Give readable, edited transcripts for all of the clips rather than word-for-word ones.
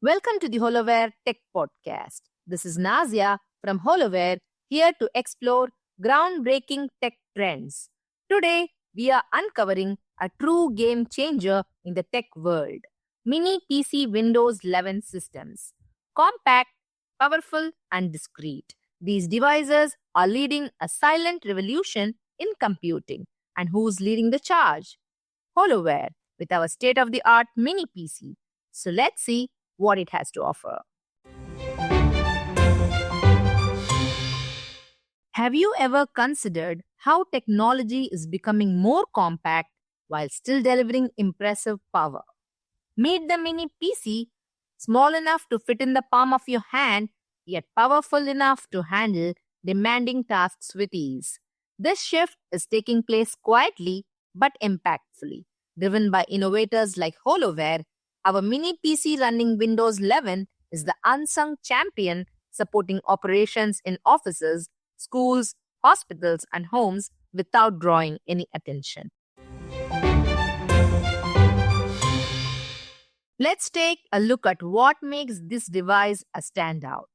Welcome to the HoloWare Tech Podcast. This is Nazia from HoloWare, here to explore groundbreaking tech trends. Today, we are uncovering a true game changer in the tech world: Mini PC Windows 11 systems. Compact, powerful, and discreet, these devices are leading a silent revolution in computing. And who's leading the charge? HoloWare, with our state of the art mini PC. So let's see what it has to offer. Have you ever considered how technology is becoming more compact while still delivering impressive power? Meet the mini PC, small enough to fit in the palm of your hand, yet powerful enough to handle demanding tasks with ease. This shift is taking place quietly but impactfully. Driven by innovators like HoloWare, our mini PC running Windows 11 is the unsung champion supporting operations in offices, schools, hospitals, and homes without drawing any attention. Let's take a look at what makes this device a standout.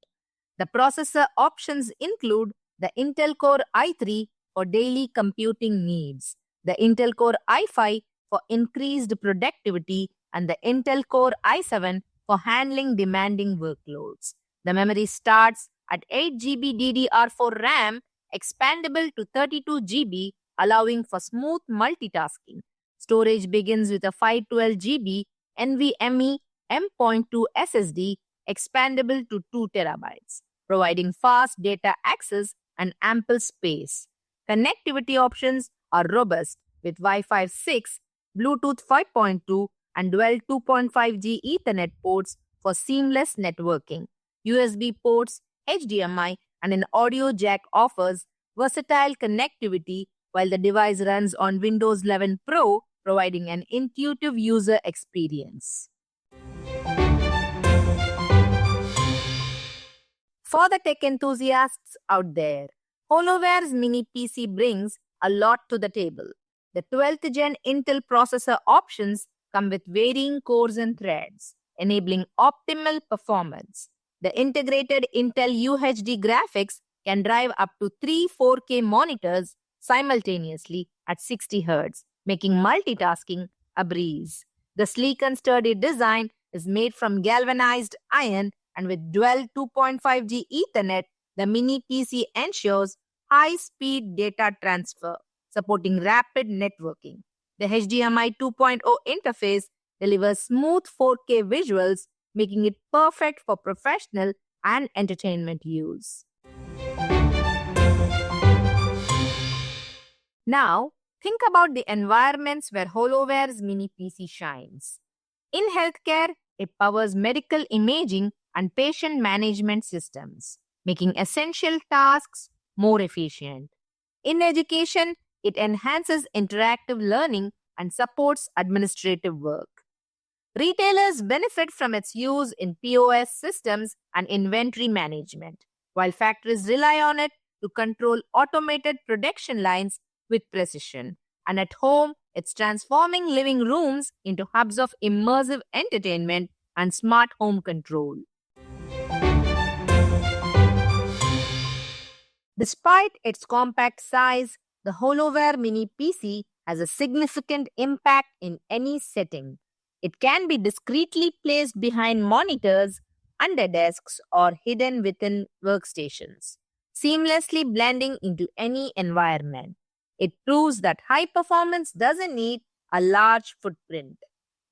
The processor options include the Intel Core i3 for daily computing needs, the Intel Core i5 for increased productivity, and the Intel Core i7 for handling demanding workloads. The memory starts at 8 GB DDR4 RAM, expandable to 32 GB, allowing for smooth multitasking. Storage begins with a 512 GB NVMe M.2 SSD, expandable to 2 TB, providing fast data access and ample space. Connectivity options are robust with Wi-Fi 6, Bluetooth 5.2, and dual 2.5G Ethernet ports for seamless networking. USB ports, HDMI, and an audio jack offers versatile connectivity while the device runs on Windows 11 Pro, providing an intuitive user experience. For the tech enthusiasts out there, HoloWare's mini PC brings a lot to the table. The 12th gen Intel processor options come with varying cores and threads, enabling optimal performance. The integrated Intel UHD graphics can drive up to 3 4K monitors simultaneously at 60 Hz, making multitasking a breeze. The sleek and sturdy design is made from galvanized iron, and with dual 2.5G Ethernet, the mini PC ensures high-speed data transfer, supporting rapid networking. The HDMI 2.0 interface delivers smooth 4K visuals, making it perfect for professional and entertainment use. Now, think about the environments where HoloWare's mini PC shines. In healthcare, it powers medical imaging and patient management systems, making essential tasks more efficient. In education, it enhances interactive learning and supports administrative work. Retailers benefit from its use in POS systems and inventory management, while factories rely on it to control automated production lines with precision. And at home, it's transforming living rooms into hubs of immersive entertainment and smart home control. Despite its compact size, the HoloWare mini PC has a significant impact in any setting. It can be discreetly placed behind monitors, under desks, or hidden within workstations, seamlessly blending into any environment. It proves that high performance doesn't need a large footprint.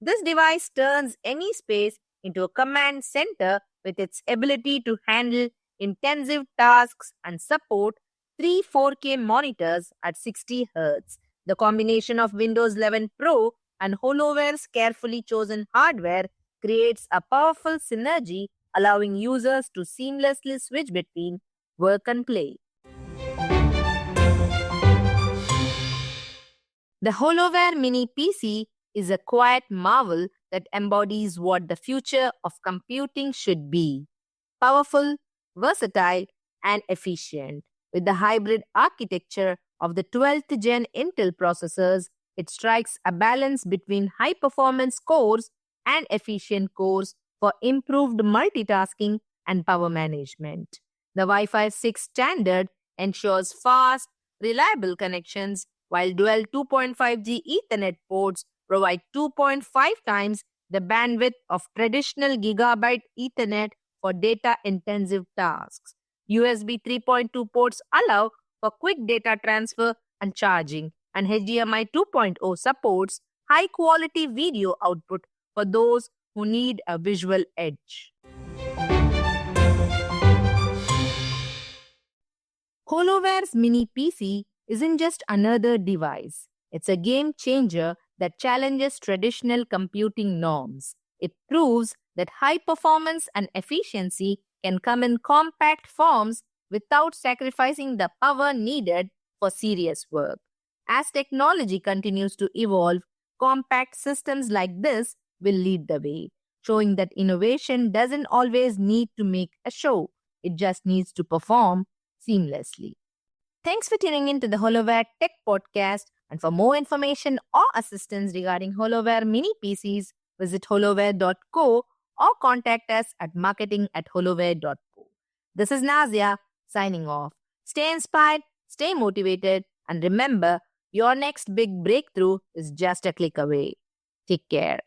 This device turns any space into a command center with its ability to handle intensive tasks and support 3 4K monitors at 60 Hz. The combination of Windows 11 Pro and HoloWare's carefully chosen hardware creates a powerful synergy, allowing users to seamlessly switch between work and play. The HoloWare mini PC is a quiet marvel that embodies what the future of computing should be: powerful, versatile, and efficient. With the hybrid architecture of the 12th gen Intel processors, It strikes a balance between high-performance cores and efficient cores for improved multitasking and power management. The Wi-Fi 6 standard ensures fast, reliable connections, while dual 2.5G Ethernet ports provide 2.5 times the bandwidth of traditional gigabit Ethernet for data-intensive tasks. USB 3.2 ports allow for quick data transfer and charging, and HDMI 2.0 supports high-quality video output for those who need a visual edge. HoloWare's mini PC isn't just another device. It's a game changer that challenges traditional computing norms. It proves that high performance and efficiency can come in compact forms without sacrificing the power needed for serious work. As technology continues to evolve, compact systems like this will lead the way, showing that innovation doesn't always need to make a show. It just needs to perform seamlessly. Thanks for tuning in to the HoloWare Tech Podcast. And for more information or assistance regarding HoloWare mini PCs, visit holoware.co or contact us at marketing@holoware.co. This is Nazia signing off. Stay inspired, stay motivated, and remember, your next big breakthrough is just a click away. Take care.